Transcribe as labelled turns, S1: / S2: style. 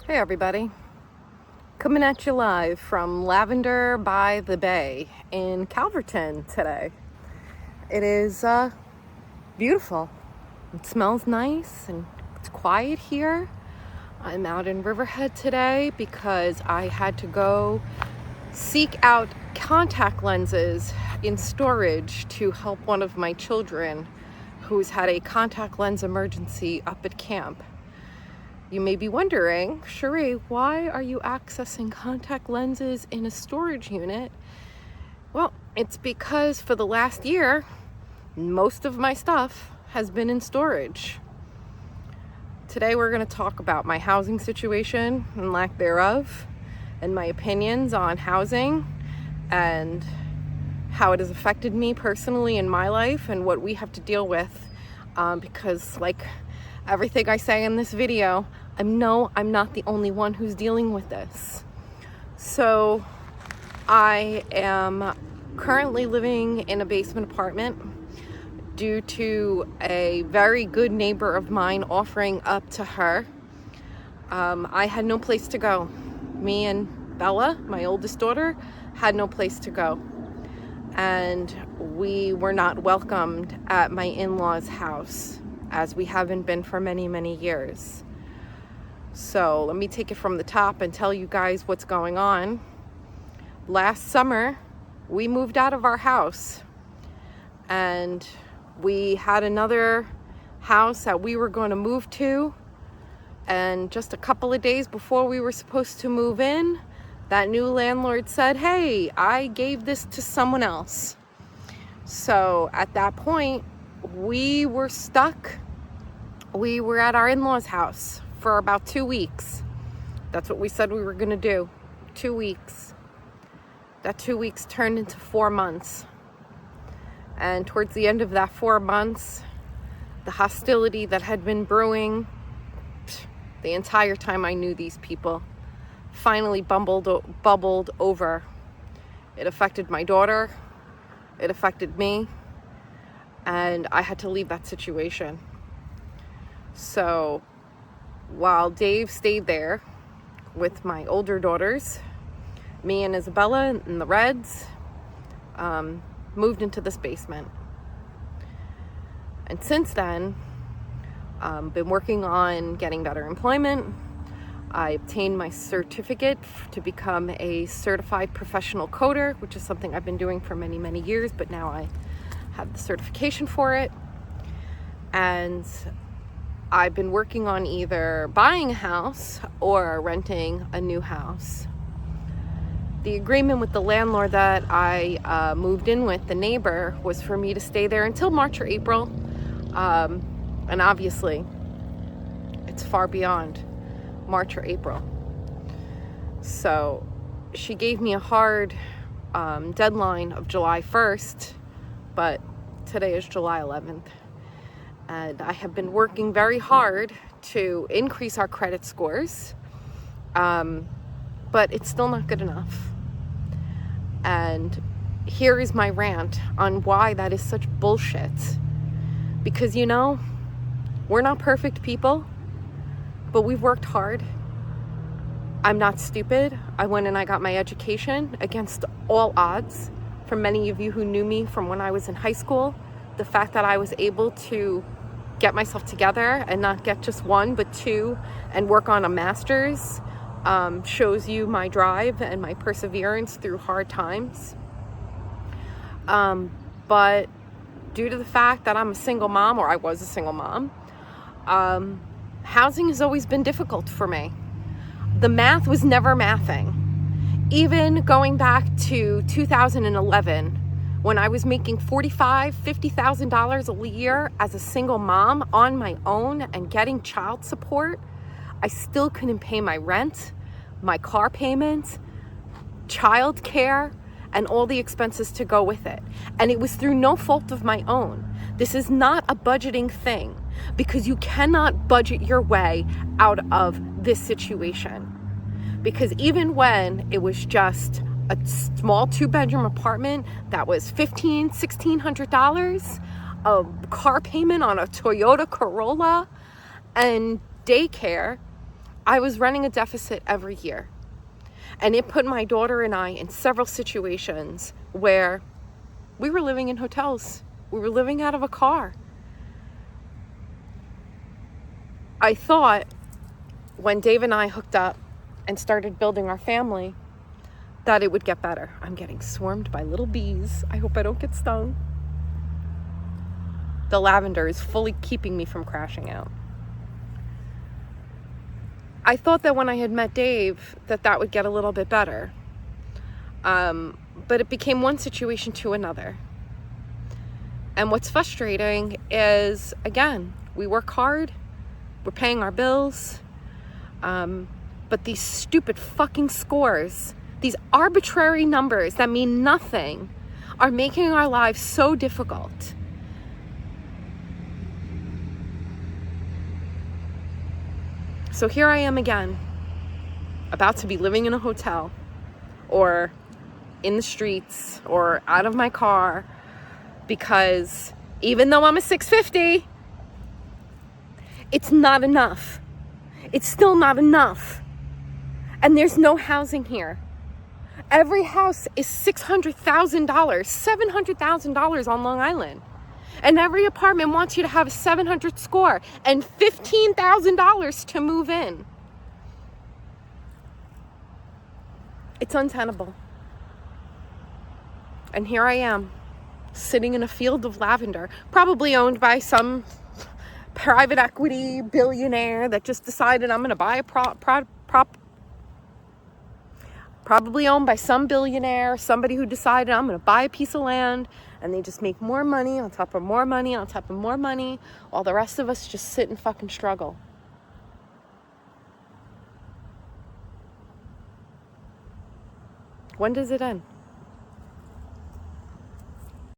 S1: Hey everybody, coming at you live from Lavender by the Bay in Calverton today. It is beautiful. It smells nice and it's quiet here. I'm out in Riverhead today because I had to go seek out contact lenses in storage to help one of my children who's had a contact lens emergency up at camp. You may be wondering, Cherie, why are you accessing contact lenses in a storage unit? Well, it's because for the last year, most of my stuff has been in storage. Today we're going to talk about my housing situation and lack thereof, and my opinions on housing and how it has affected me personally in my life and what we have to deal with, because like everything I say in this video, I'm not the only one who's dealing with this. So I am currently living in a basement apartment due to a very good neighbor of mine offering up to her. I had no place to go. Me and Bella, my oldest daughter, had no place to go. And we were not welcomed at my in-laws' house, as we haven't been for many, many years. So let me take it from the top and tell you guys what's going on. Last summer, we moved out of our house and we had another house that we were going to move to. And just a couple of days before we were supposed to move in, that new landlord said, "Hey, I gave this to someone else." So at that point, we were stuck. We were at our in-laws' house for about 2 weeks. That's what we said we were going to do. 2 weeks. That 2 weeks turned into 4 months. And towards the end of that 4 months, the hostility that had been brewing the entire time I knew these people finally bubbled over. It affected my daughter. It affected me. And I had to leave that situation. So while Dave stayed there with my older daughters, me and Isabella and the Reds moved into this basement. And since then, been working on getting better employment. I obtained my certificate to become a certified professional coder, which is something I've been doing for many, many years, but now I have the certification for it. And I've been working on either buying a house or renting a new house. The agreement with the landlord that I moved in with, the neighbor, was for me to stay there until March or April. And obviously, it's far beyond March or April. So she gave me a hard deadline of July 1st, but today is July 11th. And I have been working very hard to increase our credit scores, but it's still not good enough. And here is my rant on why that is such bullshit. Because, we're not perfect people, but we've worked hard. I'm not stupid. I went and I got my education against all odds. For many of you who knew me from when I was in high school, the fact that I was able to get myself together and not get just one, but two, and work on a master's shows you my drive and my perseverance through hard times. But due to the fact that I'm a single mom, or I was a single mom, housing has always been difficult for me. The math was never mathing. Even going back to 2011, when I was making $45,000, $50,000 a year as a single mom on my own and getting child support, I still couldn't pay my rent, my car payments, child care, and all the expenses to go with it. And it was through no fault of my own. This is not a budgeting thing, because you cannot budget your way out of this situation. Because even when it was just a small 2-bedroom apartment that was $1,500, $1,600, a car payment on a Toyota Corolla, and daycare, I was running a deficit every year. And it put my daughter and I in several situations where we were living in hotels. We were living out of a car. I thought when Dave and I hooked up and started building our family that it would get better. I'm getting swarmed by little bees. I hope I don't get stung. The lavender is fully keeping me from crashing out. I thought that when I had met Dave that would get a little bit better. But it became one situation to another. And what's frustrating is, again, we work hard, we're paying our bills, but these stupid fucking scores, these arbitrary numbers that mean nothing, are making our lives so difficult. So here I am again, about to be living in a hotel, or in the streets, or out of my car, because even though I'm a 650, it's not enough. It's still not enough. And there's no housing here. Every house is $600,000, $700,000 on Long Island. And every apartment wants you to have a 700 score and $15,000 to move in. It's untenable. And here I am, sitting in a field of lavender, probably owned by some private equity billionaire that just decided I'm going to buy a probably owned by some billionaire, somebody who decided I'm going to buy a piece of land, and they just make more money on top of more money on top of more money, while the rest of us just sit and fucking struggle. When does it end?